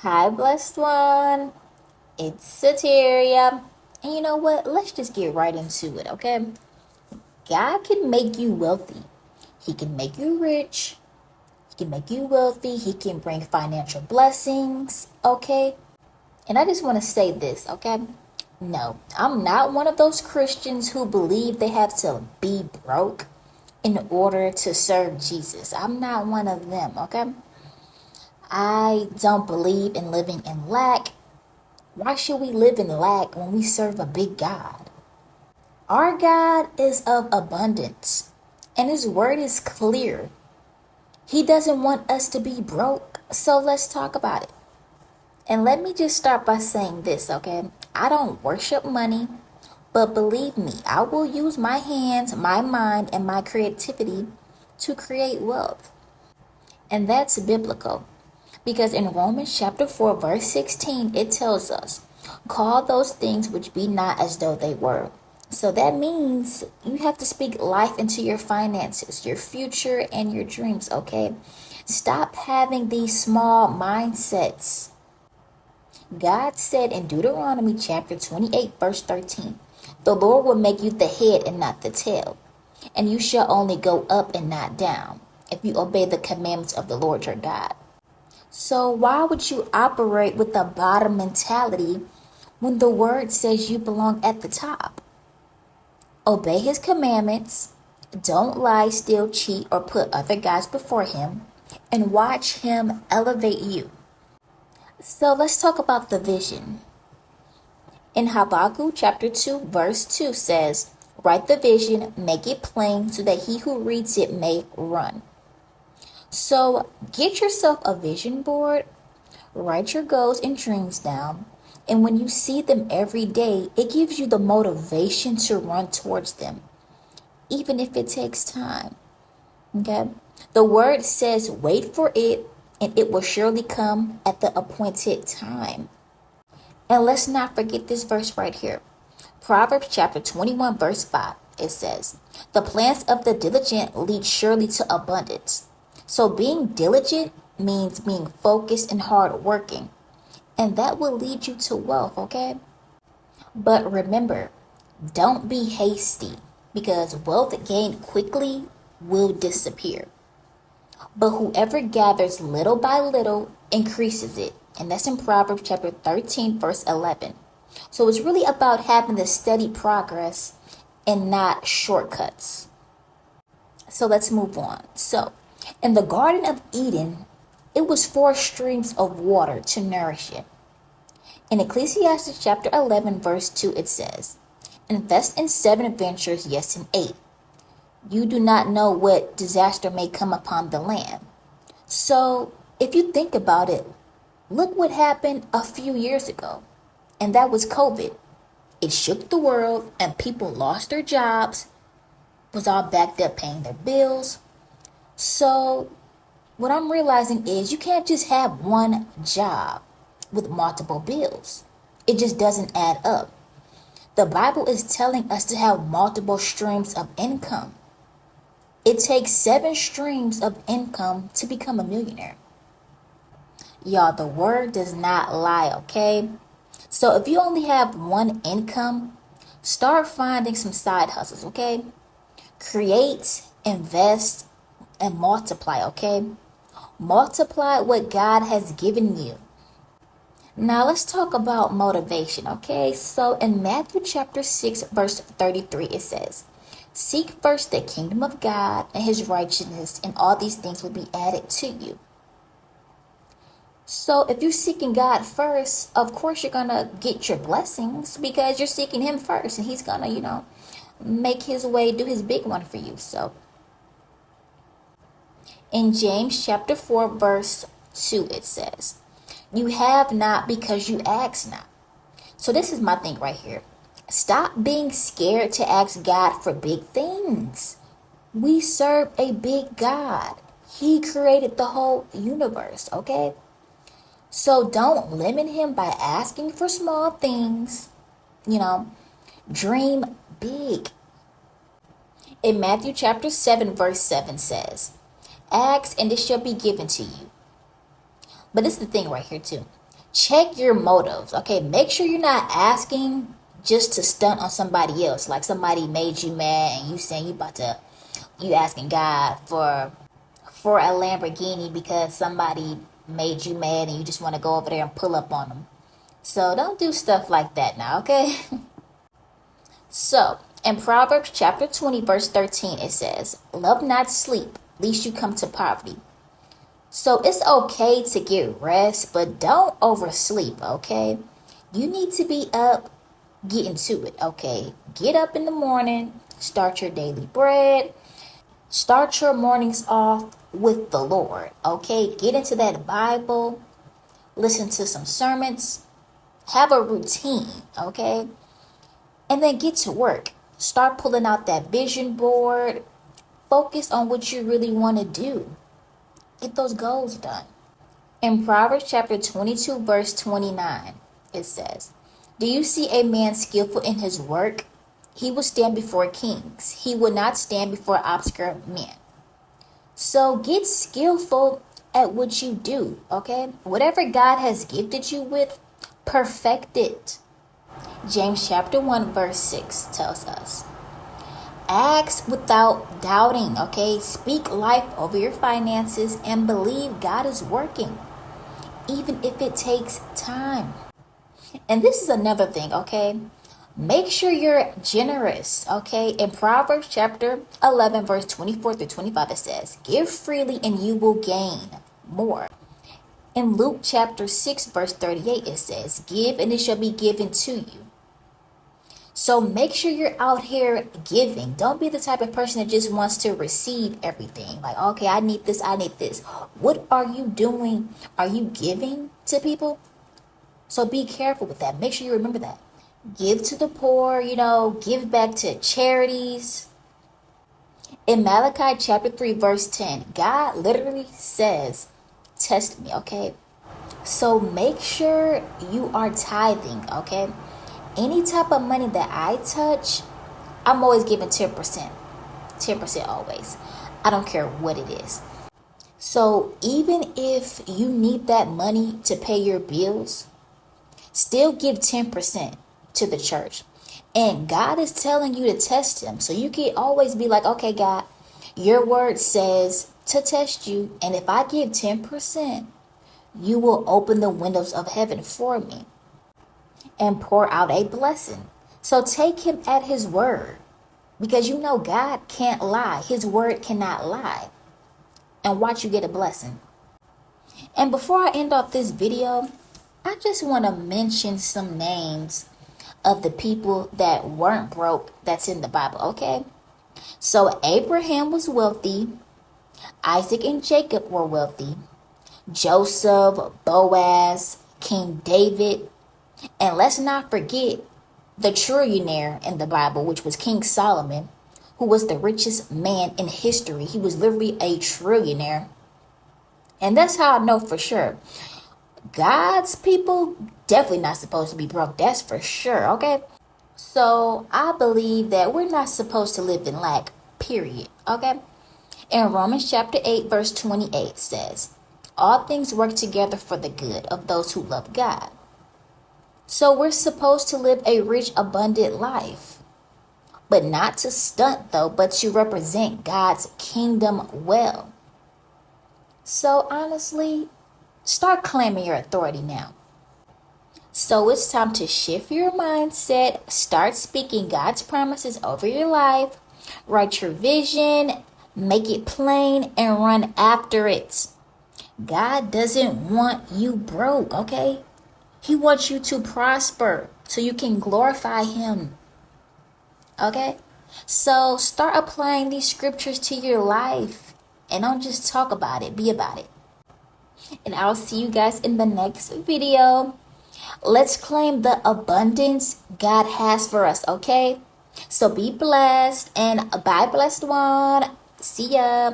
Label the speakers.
Speaker 1: Hi, blessed one. It's Sateria. And you know what? Let's just get right into it, okay? God can make you wealthy. He can make you rich. He can make you wealthy. He can bring financial blessings, okay? And I just want to say this, okay? No, I'm not one of those Christians who believe they have to be broke in order to serve Jesus. I'm not one of them, okay? I don't believe in living in lack. Why should we live in lack when we serve a big God? Our God is of abundance, and His word is clear. He doesn't want us to be broke, so let's talk about it. And let me just start by saying this, okay? I don't worship money, but believe me, I will use my hands, my mind, and my creativity to create wealth. And that's biblical. Because in Romans chapter 4, verse 16, it tells us, call those things which be not as though they were. So that means you have to speak life into your finances, your future, and your dreams, okay? Stop having these small mindsets. God said in Deuteronomy chapter 28, verse 13, the Lord will make you the head and not the tail, and you shall only go up and not down, if you obey the commandments of the Lord your God. So why would you operate with a bottom mentality when the word says you belong at the top? Obey his commandments, don't lie, steal, cheat, or put other guys before him, and watch him elevate you. So let's talk about the vision. In Habakkuk chapter 2, verse 2 says, write the vision, make it plain so that he who reads it may run. So get yourself a vision board. Write your goals and dreams down, and when you see them every day, it gives you the motivation to run towards them, even if it takes time. Okay? The word says, wait for it, and it will surely come at the appointed time. And let's not forget this verse right here. Proverbs chapter 21, verse 5. It says, the plans of the diligent lead surely to abundance. So being diligent means being focused and hard working. And that will lead you to wealth, okay? But remember, don't be hasty because wealth gained quickly will disappear. But whoever gathers little by little increases it. And that's in Proverbs chapter 13, verse 11. So it's really about having the steady progress and not shortcuts. So let's move on. So, in the Garden of Eden, it was 4 streams of water to nourish it. In Ecclesiastes chapter 11, verse 2, it says, invest in 7 ventures, yes, in 8. You do not know what disaster may come upon the land. So, if you think about it, look what happened a few years ago, and that was COVID. It shook the world, and people lost their jobs, was all backed up paying their bills. So, what I'm realizing is you can't just have one job with multiple bills. It just doesn't add up. The Bible is telling us to have multiple streams of income. It takes 7 streams of income to become a millionaire. Y'all, the word does not lie, okay? So if you only have one income, start finding some side hustles, okay? Create, invest, and multiply, okay? Multiply what God has given you. Now let's talk about motivation, okay? So in Matthew chapter 6, verse 33, it says, seek first the kingdom of God and his righteousness, and all these things will be added to you. So if you're seeking God first, of course you're going to get your blessings because you're seeking him first, and he's going to, make his way, do his big one for you. So in James chapter 4, verse 2, it says, you have not because you ask not. So this is my thing right here. Stop being scared to ask God for big things. We serve a big God. He created the whole universe, okay? So don't limit him by asking for small things. Dream big. In Matthew chapter 7, verse 7 says, ask and it shall be given to you. But it's the thing right here too. check your motives, okay? Make sure you're not asking just to stunt on somebody else. Like somebody made you mad and you saying you asking God for a Lamborghini because somebody made you mad and you just want to go over there and pull up on them. So don't do stuff like that now, okay? So in Proverbs chapter 20, verse 13, it says, love not sleep, lest you come to poverty. So it's okay to get rest, but don't oversleep, okay? You need to be up, getting to it, okay? Get up in the morning, start your daily bread, start your mornings off with the Lord, okay? Get into that Bible, listen to some sermons, have a routine, okay? And then get to work. Start pulling out that vision board. Focus on what you really want to do. Get those goals done. In Proverbs chapter 22, verse 29, it says, do you see a man skillful in his work? He will stand before kings. He will not stand before obscure men. So get skillful at what you do, okay? Whatever God has gifted you with, perfect it. James chapter 1, verse 6 tells us, ask without doubting, okay? Speak life over your finances and believe God is working, even if it takes time. And this is another thing, okay? Make sure you're generous, okay? In Proverbs chapter 11, verse 24 through 25, it says, give freely and you will gain more. In Luke chapter 6, verse 38, it says, give and it shall be given to you. So make sure you're out here giving. Don't be the type of person that just wants to receive everything. Like, okay, I need this, I need this. What are you doing? Are you giving to people? So be careful with that. Make sure you remember that. Give to the poor, give back to charities. In Malachi chapter 3, verse 10, God literally says, test me, okay? So make sure you are tithing, okay? Any type of money that I touch, I'm always giving 10%. 10% always. I don't care what it is. So even if you need that money to pay your bills, still give 10% to the church. And God is telling you to test him. So you can always be like, okay, God, your word says to test you. And if I give 10%, you will open the windows of heaven for me and pour out a blessing. So take him at his word, because God can't lie. His word cannot lie. And watch you get a blessing. And before I end off this video, I just want to mention some names of the people that weren't broke that's in the Bible, okay? So Abraham was wealthy. Isaac and Jacob were wealthy. Joseph, Boaz, King David, and let's not forget the trillionaire in the Bible, which was King Solomon, who was the richest man in history. He was literally a trillionaire. And that's how I know for sure. God's people definitely not supposed to be broke. That's for sure, okay? So I believe that we're not supposed to live in lack, period, okay? In Romans chapter 8, verse 28 says, all things work together for the good of those who love God. So we're supposed to live a rich, abundant life. But not to stunt though, but to represent God's kingdom well. So honestly, start claiming your authority now. So it's time to shift your mindset, start speaking God's promises over your life, write your vision, make it plain, and run after it. God doesn't want you broke, okay? He wants you to prosper so you can glorify him. Okay? So start applying these scriptures to your life. And don't just talk about it. Be about it. And I'll see you guys in the next video. Let's claim the abundance God has for us, okay? So be blessed and bye, blessed one. See ya.